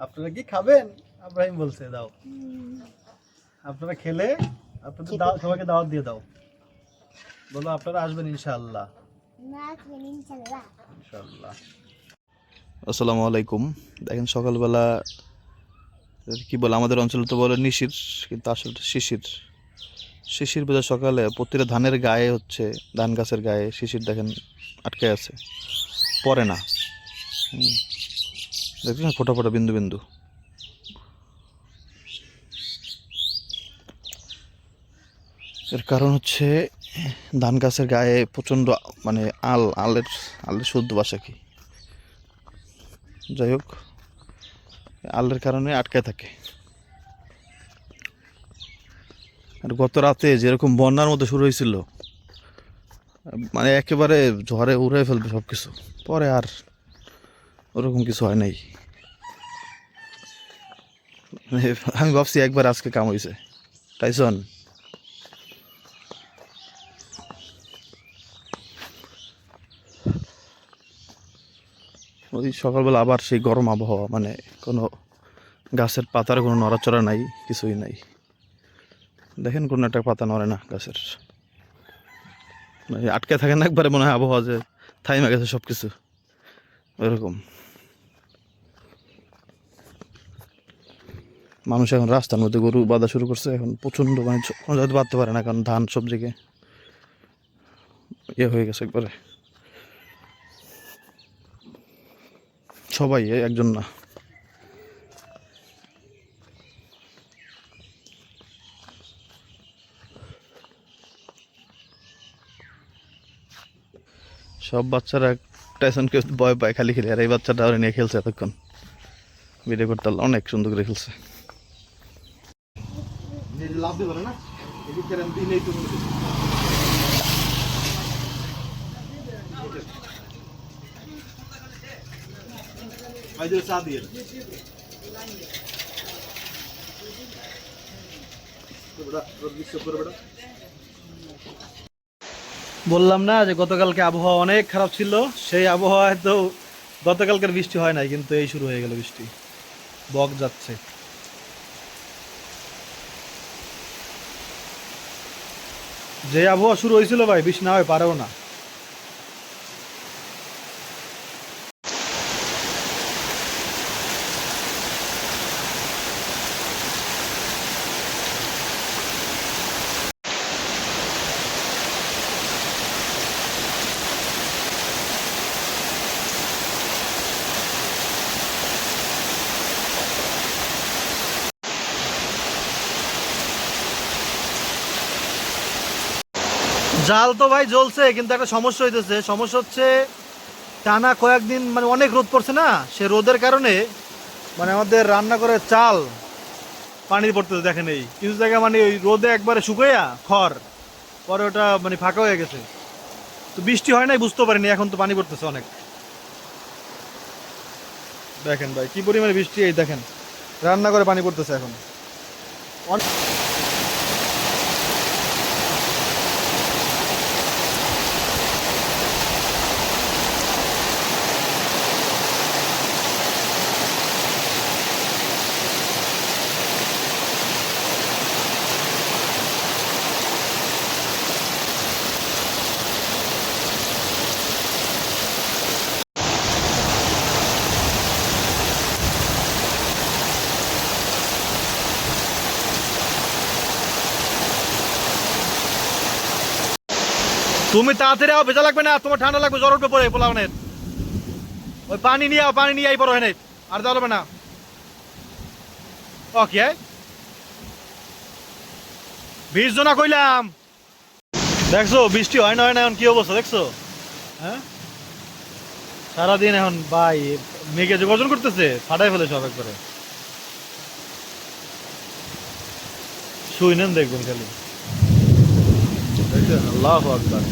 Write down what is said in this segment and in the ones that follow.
আপনারা কি খাবেন? আব্রাহিম বলছে দাও। আপনারা খেলে আপনাদের দাও, সবাইকে দাওয়াত দিয়ে দাও। বলো আপনারা আসবেন ইনশাআল্লাহ। ইনশাআল্লাহ। আসসালামু আলাইকুম। দেখেন সকালবেলা কি বলে, আমাদের অঞ্চলে তো বলে নিশির, কিন্তু আসলে শিশির। শিশির বোঝা সকালে প্রতিটা ধানের গায়ে হচ্ছে, ধান গাছের গায়ে শিশির দেখেন আটকে আছে, পড়ে না। দেখছেন ফোটা ফোটা বিন্দু বিন্দু। এর কারণ হচ্ছে ধান গাছের গায়ে প্রচণ্ড মানে আলের শুদ্ধ ভাষা কি, যাই হোক, আলের কারণে আটকে থাকে। আর গত রাতে যেরকম বন্যার মতো শুরু হয়েছিল, মানে একেবারে ঝড়ে উড়ে ফেলবে সব কিছু, পরে আর ওরকম কিছু হয় নাই। আমি ভাবছি একবার আজকে কাম হয়েছে। টাইসন, ওই সকালবেলা আবার সেই গরম আবহাওয়া, মানে কোনো গাছের পাতার কোনো নড়াচড়া নাই, কিছুই নাই। দেখেন কোনো একটা পাতা নড়ে না গাছের, মানে আটকে থাকে না একবারে, মনে হয় আবহাওয়া যে থাইমা গেছে সব কিছু, এরকম। মানুষ এখন রাস্তার মধ্যে গরু বাঁধা শুরু করছে, এখন প্রচণ্ড, মানে কোনো জায়গায় বাঁধতে পারে না, কারণ ধান সবজিকে ইয়ে হয়ে গেছে একবারে। সবাই, একজন না। সব বাচ্চারা টাইসনকে ভয় পায় খালি খেলে, আর এই বাচ্চাটা ওরা নিয়ে খেলছে এতক্ষণ, ভিডিও করতে অনেক সুন্দর করে খেলছে। বললাম না যে গতকালকে আবহাওয়া অনেক খারাপ ছিল, সেই আবহাওয়ায় তো গতকালকের বৃষ্টি হয় নাই, কিন্তু এই শুরু হয়ে গেল বৃষ্টি, বক যাচ্ছে। যে আবহাওয়া শুরু হয়েছিল ভাই, বৃষ্টি না হয় পারেও না। জাল তো ভাই জ্বলছে, কিন্তু একটা সমস্যা হইতেছে। সমস্যা হচ্ছে টানা কয়েকদিন মানে অনেক রোদ পড়ছে না, সে রোদের কারণে মানে আমাদের রান্না করে চাল পানি পড়তেছে। দেখেন এই কিছু জায়গায় মানে ওই রোদে একবারে শুকাইয়া খড়, পরে ওটা মানে ফাঁকা হয়ে গেছে। তো বৃষ্টি হয় নাই বুঝতে পারিনি, এখন তো পানি পড়তেছে অনেক। দেখেন ভাই কি পরিমাণে বৃষ্টি, এই দেখেন রান্না করে পানি পড়তেছে এখন। তুমি তাড়াতাড়ি আও, ভেজা লাগবে না, তোমার ঠান্ডা লাগবে, জ্বর উঠবে পরে পোলাওনের। ওই পানি নিয়ে আও, পানি নিয়ে আই পরে হয় নাই, আর দেওয়া হবে না। ওকে ভিজছো না কইলাম। দেখছো বৃষ্টি হয় না এখন কি অবস্থা দেখছো? হ্যাঁ সারাদিন এখন ভাই মেঘে যে গর্জন করতেছে, ফাটাই ফেলে সব একবারে। শুই নেন দেখবেন খালি, দেখছেন? আল্লাহু আকবার।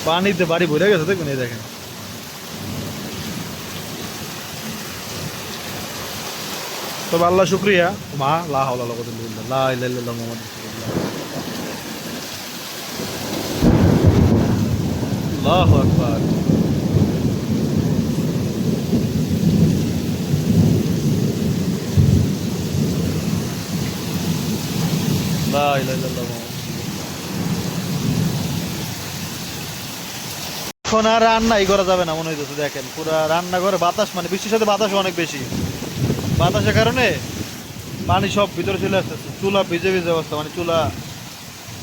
পানিতে বাড়ি ভরে গেছে দেখবেন, এই দেখেন। তবে আল্লাহ শুক্রিয়া, মা লা হাওলা ওয়ালা কুওয়াতা ইল্লা বিল্লাহ, লা ইলাহা ইল্লাল্লাহ মুহাম্মাদুর রাসূলুল্লাহ। আল্লাহু আকবার। লা ইলাহা ইল্লাল্লাহ। এখন আর রান্নাই করা যাবে না মনে হইতেছে, দেখেন পুরা রান্নাঘরে বাতাস, মানে বৃষ্টির সাথে বাতাসও অনেক বেশি, বাতাসের কারণে পানি সব ভিতরে চলে আসতেছে, চুলা ভিজে ভিজে অবস্থা, মানে চুলা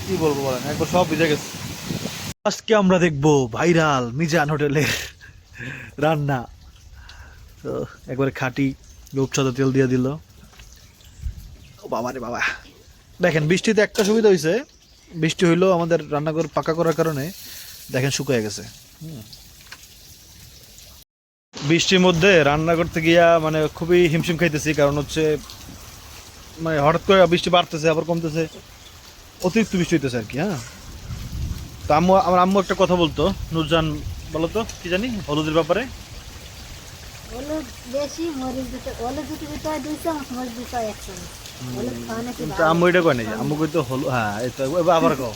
কি বলবো বলেন, একবার সব ভিজে গেছে। আজকে আমরা দেখবো ভাইরাল মিজান হোটেলের রান্না। তো একবারে খাঁটি রূপসাদা তেল দিয়ে দিল। ও বাবা রে বাবা, দেখেন বৃষ্টিতে একটা সুবিধা হয়েছে, বৃষ্টি হইলো আমাদের রান্নাঘর পাকা করার কারণে দেখেন শুকিয়ে গেছে। বৃষ্টির মধ্যে রান্না করতে গিয়া মানে খুবই হিমশিম খাইতেছি, কারণ হচ্ছে মানে হঠাৎ করে বৃষ্টি বাড়তেছে আবার কমতেছে, অতিরিক্ত বৃষ্টি হইতেছে আর কি। হ্যাঁ, তো আমার আম্মু একটা কথা বলতো, নুরজান বলো তো কি জানি হলুদের ব্যাপারে। হলুদ বেশি, মরিচ দিতে, হলুদ দিতে হয় 2 চামচ, মরিচ দিতে হয় 1 চামচ। হলুদ খাওয়া নাকি কিন্তু আম্মু এটা কয় নাই, আম্মু কইতো হলুদ, হ্যাঁ এটা আবার কও।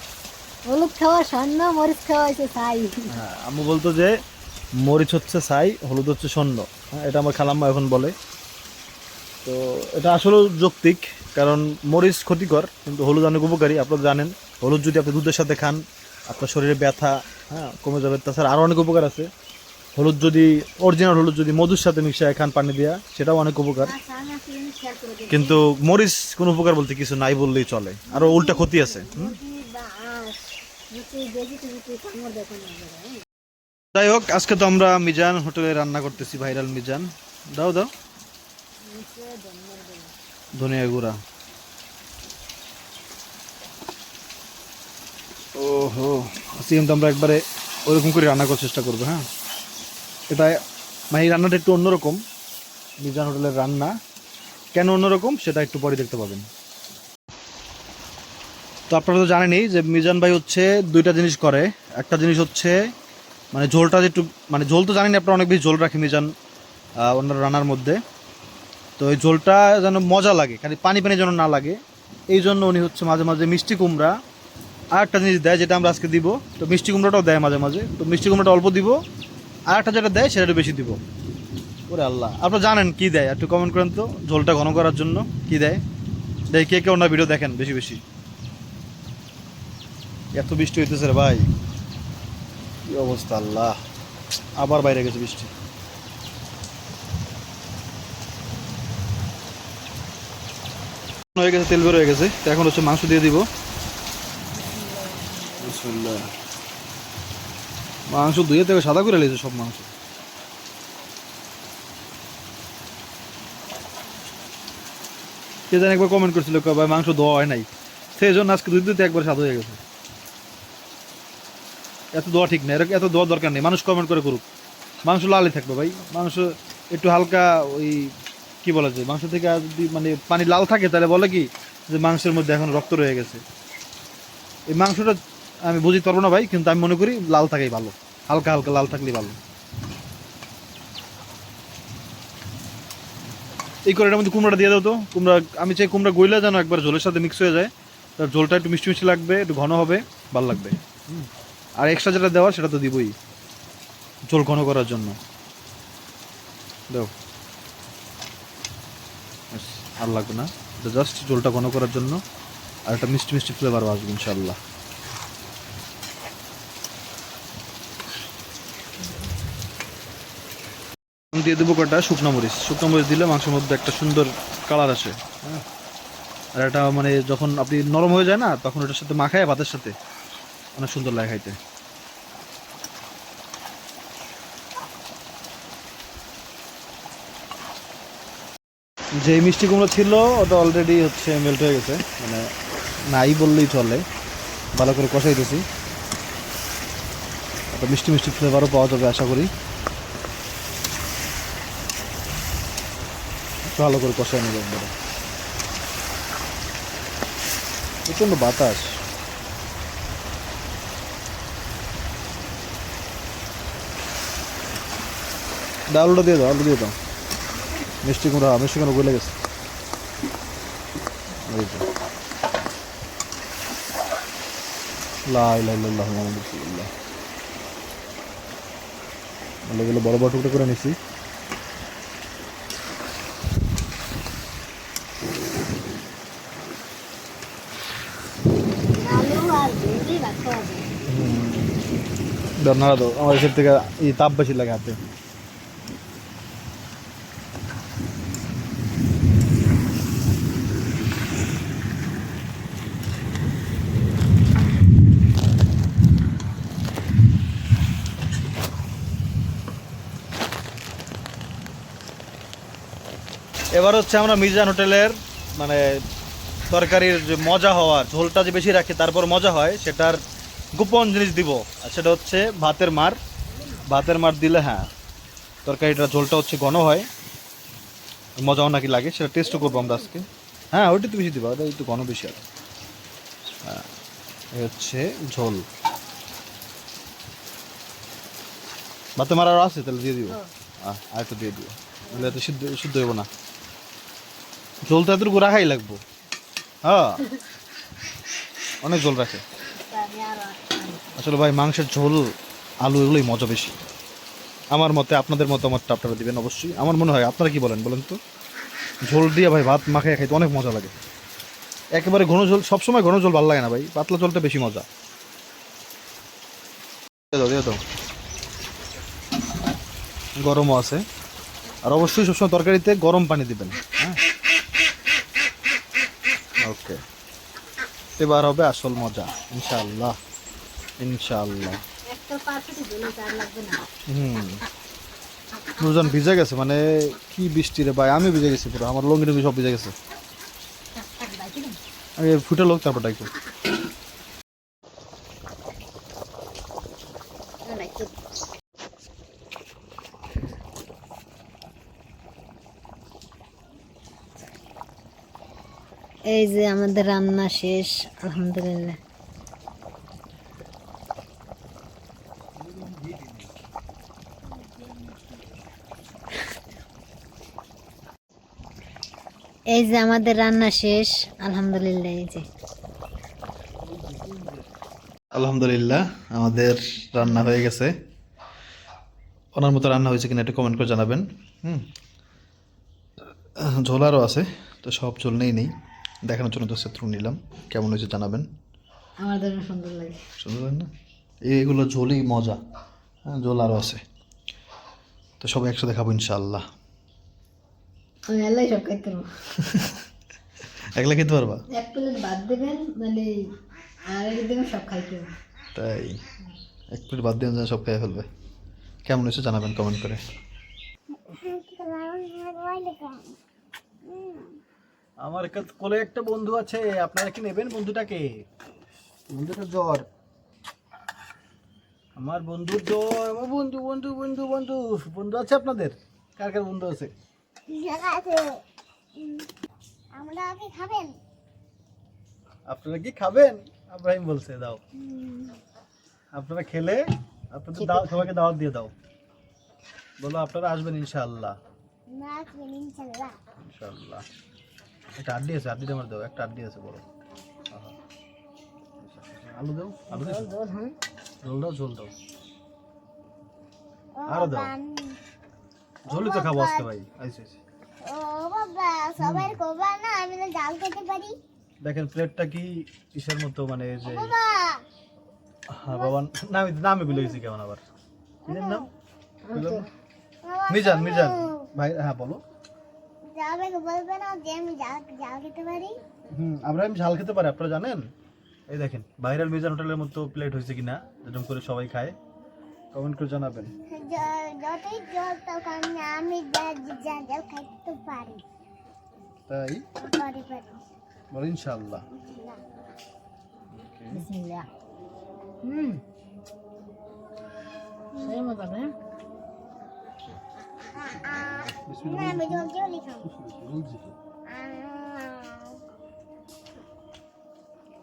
হলুদ খাওয়া স্বর্ণ, মরিচ খাওয়া হয়েছে ছাই। হ্যাঁ, আম্মু বলতো যে মরিচ হচ্ছে ছাই, হলুদ হচ্ছে স্বর্ণ। হ্যাঁ, এটা আমার খালাম্মা এখন বলে। তো এটা আসলে যৌক্তিক, কারণ মরিচ ক্ষতিকর কিন্তু হলুদ অনেক উপকারী। আপনারা জানেন হলুদ যদি আপনি দুধের সাথে খান আপনার শরীরে ব্যথা, হ্যাঁ, কমে যাবে। তাছাড়া আরও অনেক উপকার আছে। হলুদ যদি অরিজিনাল হলুদ যদি মধুর সাথে মিশিয়ে খান পানি দিয়া, সেটাও অনেক উপকার। আচ্ছা, আমি একটা জিনিস খেয়াল করে দেখি। কিন্তু মরিচ কোনো উপকার বলতে কিছু নাই বললেই চলে, আরও উল্টা ক্ষতি আছে। মুরগি বা আঁশ, যদি কামড় দেখো না যারা, যাই হোক, আজকে তো আমরা মিজান হোটেলে রান্না করতেছি, ভাইরাল মিজান। দাও দাও নিচে ধনিয়ার গুঁড়ো। ধনিয়া গুঁড়া। ওহো, আজকে কিন্তু আমরা একবারে ওরকম করে রান্না করার চেষ্টা করবো। হ্যাঁ, এটা মানে এই রান্নাটা একটু অন্যরকম। মিজান হোটেলের রান্না কেন অন্যরকম সেটা একটু পরে দেখতে পাবেন। তো আপনারা তো জানেনই যে মিজান ভাই হচ্ছে দুইটা জিনিস করে। একটা জিনিস হচ্ছে মানে ঝোলটা একটু, মানে ঝোল তো জানেন আপনারা, অনেক বেশি ঝোল রাখে মিজান ওনার রান্নার মধ্যে। তো এই ঝোলটা যেন মজা লাগে, খালি পানি পানি যেন না লাগে, এই জন্য উনি হচ্ছে মাঝে মাঝে মিষ্টি কুমড়া আর একটা জিনিস দেয়, যেটা আমরা আজকে দিব। তো মিষ্টি কুমড়াটাও দেয় মাঝে মাঝে, তো মিষ্টি কুমড়াটা অল্প দিব, আর একটা যেটা দেয় সেটা একটু বেশি দিব। ওরে আল্লাহ, আপনারা জানেন কি দেয় একটু কমেন্ট করেন তো, ঝোলটা ঘন করার জন্য কি দেয়। দেয় কে কে ওনার ভিডিও দেখেন বেশি বেশি। এত বৃষ্টি হইতেছে রে ভাই, কি অবস্থা আল্লাহ, আবার বাইরে গেছে বৃষ্টি। হয়ে গেছে, তেল বের হয়ে গেছে। তো এখন হচ্ছে মাংস দিয়ে দিব। বিসমিল্লাহ। মাংস ধুয়ে থেকে সাদা করে লেগেছে সব মাংস। কে জানি একবার কমেন্ট করছিল ভাই মাংস ধোয়া হয় নাই, সেই জন্য আজকে দুই দিতে একবার সাদা হয়ে গেছে। এত ধোয়া ঠিক না, এত ধোয়া দরকার নেই, মানুষ কমেন্ট করে করুক। মাংস লালই থাকবে ভাই, মাংস একটু হালকা ওই কি বলা যায়, মাংস থেকে যদি মানে পানি লাল থাকে তাহলে বলে কি যে মাংসের মধ্যে এখন রক্ত রয়ে গেছে। এই মাংসটা আমি বুঝি পারবো না ভাই, কিন্তু আমি মনে করি লাল থাকাই ভালো, হালকা হালকা লাল থাকলেই ভালো। এই করে এটার মধ্যে কুমড়াটা দিয়ে দাও তো। কুমড়া আমি চাই কুমড়া গইলা যেন একবার ঝোলের সাথে মিক্স হয়ে যায়, তার ঝোলটা একটু মিষ্টি মিষ্টি লাগবে, একটু ঘন হবে, ভালো লাগবে। আর এক্সট্রা যেটা দেওয়া সেটা তো দিবই ঝোল ঘন করার জন্য। দাও, আর লাগবে না, এটা জাস্ট ঝোলটা ঘন করার জন্য, আর একটা মিষ্টি মিষ্টি ফ্লেভার আসবে ইনশাল্লাহ। দিয়ে দেবো কটা শুকনো মরিচ। শুকনো মরিচ দিলে মাংসের মধ্যে একটা সুন্দর কালার আসে। হ্যাঁ, আর এটা মানে যখন আপনি নরম হয়ে যায় না, তখন ওটার সাথে মাখায় ভাতের সাথে অনেক সুন্দর লাগে খাইতে। যে মিষ্টি কুমড়ো ছিল ওটা অলরেডি হচ্ছে মেল্ট হয়ে গেছে, মানে নাই বললেই চলে। ভালো করে কষাই দিয়েছি, একটা মিষ্টি মিষ্টি ফ্লেভারও পাওয়া যাবে আশা করি। ভালো করে কষাই নেব একবারে। প্রচণ্ড বাতাস। আলুটা দিয়ে দাও, আলু দিয়ে দাও। মিষ্টি কুমড়া গলে গেছে। লা ইলাহা ইল্লাল্লাহ মুহাম্মাদুর রাসূলুল্লাহ। এগুলো বড় বড় টুকরো করে নিছি। আলু আর ভেন্ডি রাখতে হবে। নাড়া দাও, আমার এসব থেকে তাপ বেশি লাগে হাতে। এবার হচ্ছে আমরা মিজান হোটেলের মানে তরকারির যে মজা হওয়ার, ঝোলটা যে বেশি রাখে তারপর মজা হয়, সেটার গোপন জিনিস দিব। আর সেটা হচ্ছে ভাতের মার। ভাতের মার দিলে হ্যাঁ তরকারিটা ঝোলটা হচ্ছে ঘন হয়, মজাও নাকি লাগে, সেটা টেস্টও করবো আমরা আজকে। হ্যাঁ ওইটা তো বেশি দিব, ওটা একটু ঘন বেশি আর। হ্যাঁ এই হচ্ছে ঝোল। ভাতের মার আরও আছে, তাহলে দিয়ে দিব। আর একটু দিয়ে দিব, তাহলে এত সিদ্ধ শুদ্ধ হইব না। ঝোল তো এতটুকু রাখাই লাগবো। হ্যাঁ অনেক ঝোল রাখে আমি আরো আসলে ভাই। মাংসের ঝোল আলু এগুলোই মজা বেশি আমার মতে। আপনাদের মতামতটা আপনারা দিবেন অবশ্যই। আমার মনে হয়, আপনারা কি বলেন বলেন তো? ঝোল দিয়ে ভাই ভাত মাখায় খাইতে অনেক মজা লাগে। একেবারে ঘন ঝোল, সবসময় ঘন ঝোল ভালো লাগে না ভাই, পাতলা ঝোলটা বেশি মজা। দিয়ে দাও দিয়ে দাও, গরমও আছে। আর অবশ্যই সবসময় তরকারিতে গরম পানি দিবেন। হ্যাঁ ওকে, এবার হবে আসল মজা ইনশাআল্লাহ ইনশাআল্লাহ। একটা পার্সেন্ট দিলে চার লাগবে না। দুজন ভিজে গেছে, মানে কি বৃষ্টি রে ভাই, আমি ভিজে গেছি পুরো, আমার লঙ্গি টঙ্গি সব ভিজে গেছে। আগে ফুটে লোক তারপর ডাকবো। এই যে আমাদের রান্না শেষ আলহামদুলিল্লাহ। এই যে আমাদের রান্না শেষ আলহামদুলিল্লাহ। এই যে আলহামদুলিল্লাহ আমাদের রান্না হয়ে গেছে। ওনার মতো রান্না হয়েছে কিনা একটু কমেন্ট করে জানাবেন। ঝোল আরও আছে, তো সব ঝোল নেই দেখানোর জন্য তো সেত্রু নিলাম। কেমন হয়েছে জানাবেন। আমাদের সুন্দর লাগে। সুন্দর লাগে না? এইগুলো ঝোলই মজা। হ্যাঁ ঝোল আরও আছে, তো সবাই একসাথে খাবো ইনশাআল্লাহ। আমি আল্লাহ সব খাইতে পারবো। একলা খেতে পারবা? এক প্লেট ভাত দেবেন মানে আর এক দেবেন সব খাইতে হবে। তাই এক প্লেট বাদ দিয়ে সব খেয়ে ফেলবে। কেমন হয়েছে জানাবেন কমেন্ট করে। আমার কোলে একটা বন্ধু আছে, আপনারা কি নেবেন বন্ধুটাকে? বন্ধুটার জ্বর, আমার বন্ধুর জ্বর। আমার বন্ধু বন্ধু বন্ধু বন্ধু বন্ধু আছে আপনাদের? কার কার বন্ধু আছে? আপনারা কি খাবেন? আব্রাহিম বলছে দাও। আপনারা খেলে আপনাদের সবাইকে দাওয়াত দিয়ে দাও, বলো আপনারা আসবেন ইনশাআল্লাহ। ইনশাআল্লাহ। একটা আড্ডি আছে, আড্ডিটা আমার দাও, একটা আড্ডি আছে বড়। আলু দাও, আলু দাও, ঝোল দাও, ঝোল দাও, আরো দাও। ঝোলই তো খাবো আজকে ভাই। আইসে দেখেন প্লেটটা কি কিসের মতো, মানে যে হ্যাঁ বাবা নামে ভুলে গেছি কেমন আবার। নিজের নাম মিজান, মিজান ভাই। হ্যাঁ বলো। আব্রাহিম ঝাল খেতে পারে, আপনারা জানেন? এই দেখেন ভাইরাল মিজান হোটেলের মতো প্লেট হয়েছে কিনা, এরকম করে সবাই খায়, কমেন্ট করে জানাবেন। তাই বল ইনশাআল্লাহ। বিসমিল্লাহ। সেই মতো না।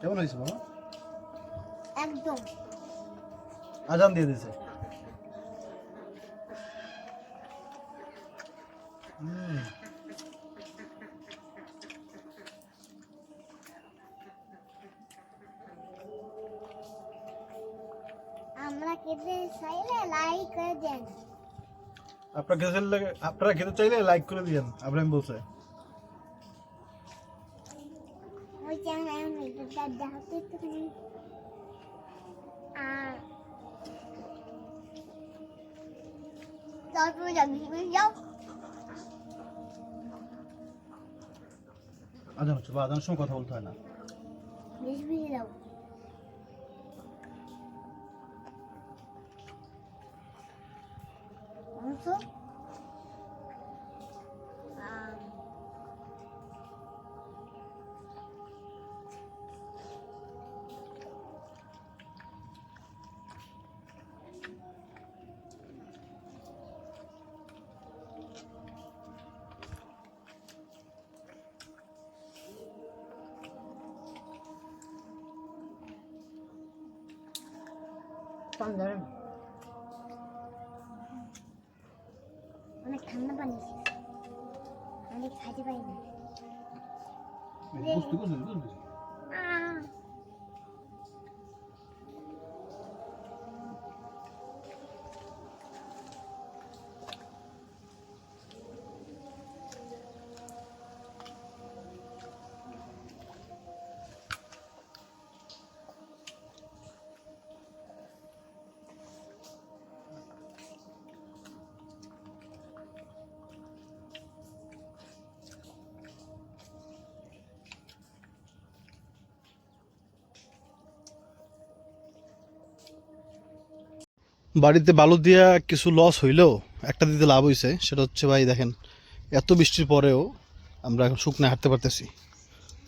কেমন হয়েছে বাবা? একদম আজান দিয়ে দিয়েছে। আপনারা খেতে চাইলে লাইক করে দিয়েন, আব্রাহিম বলছে। আজান হচ্ছে বা আজানের সময় কথা বলতে হয় না। অনেক ঠান্ডা পানি, অনেক খাইতে পারি না। বাড়িতে বালু দিয়া কিছু লস হইলেও একটা দিতে লাভ হইছে, সেটা হচ্ছে ভাই দেখেন এত বৃষ্টির পরেও আমরা এখন শুকনো হাঁটতে পারতেছি।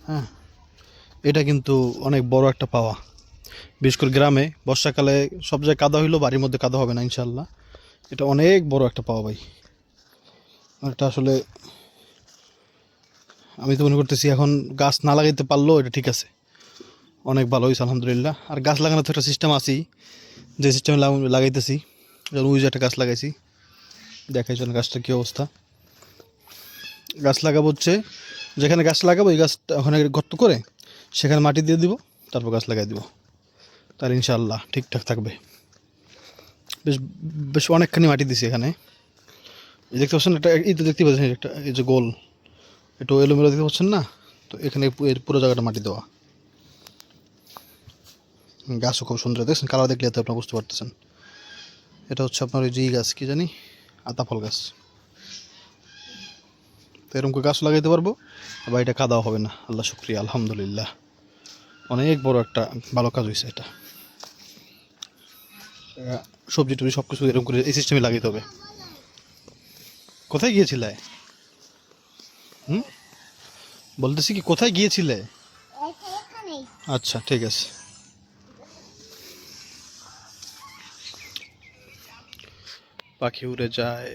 হ্যাঁ, এটা কিন্তু অনেক বড় একটা পাওয়া। বিশেষ করে গ্রামে বর্ষাকালে সব জায়গায় কাদা হইলেও বাড়ির মধ্যে কাদা হবে না ইনশাল্লাহ। এটা অনেক বড় একটা পাওয়া ভাই। এটা আসলে আমি তো মনে করতেছি এখন গাছ না লাগাইতে পারলেও এটা ঠিক আছে, অনেক ভালো হয়েছে আলহামদুলিল্লাহ। আর গাছ লাগানোর তো একটা সিস্টেম আছেই, যে সিস্টেমে লাগাইতেছি। যেমন ওই যে একটা গাছ লাগাইছি, দেখাই চলেন গাছটার কী অবস্থা। গাছ লাগাবো হচ্ছে যেখানে গাছ লাগাবো ওই গাছটা ওখানে গর্ত করে সেখানে মাটি দিয়ে দিব, তারপর গাছ লাগাই দিব, তার ইনশাআল্লাহ ঠিকঠাক থাকবে। বেশ বেশ অনেকখানি মাটি দিছি এখানে, এই দেখতে পাচ্ছেন একটা, এই তো দেখতে পাচ্ছেন একটা, এই যে গোল একটু এলোমেলো দেখতে পাচ্ছেন না, তো এখানে পুরো জায়গাটা মাটি দেওয়া। গাছও খুব সুন্দর, দেখছেন কালার দেখলে তো আপনারা বুঝতে পারতেছেন। এটা হচ্ছে আপনার ওই যে গাছ কি জানি, আতাফল গাছ। তো এরকম করে গাছ লাগাইতে পারবো, আবার এটা কাদাও হবে না। আল্লাহ শুক্রিয়া, আলহামদুলিল্লাহ, অনেক বড় একটা ভালো কাজ হয়েছে এটা। সবজি টবজি সব কিছু এরকম করে এই সিস্টেমে লাগাইতে হবে। কোথায় গিয়েছিলে? বলতেছি কি কোথায় গিয়েছিলে? আচ্ছা ঠিক আছে। পাখি উড়ে যায়।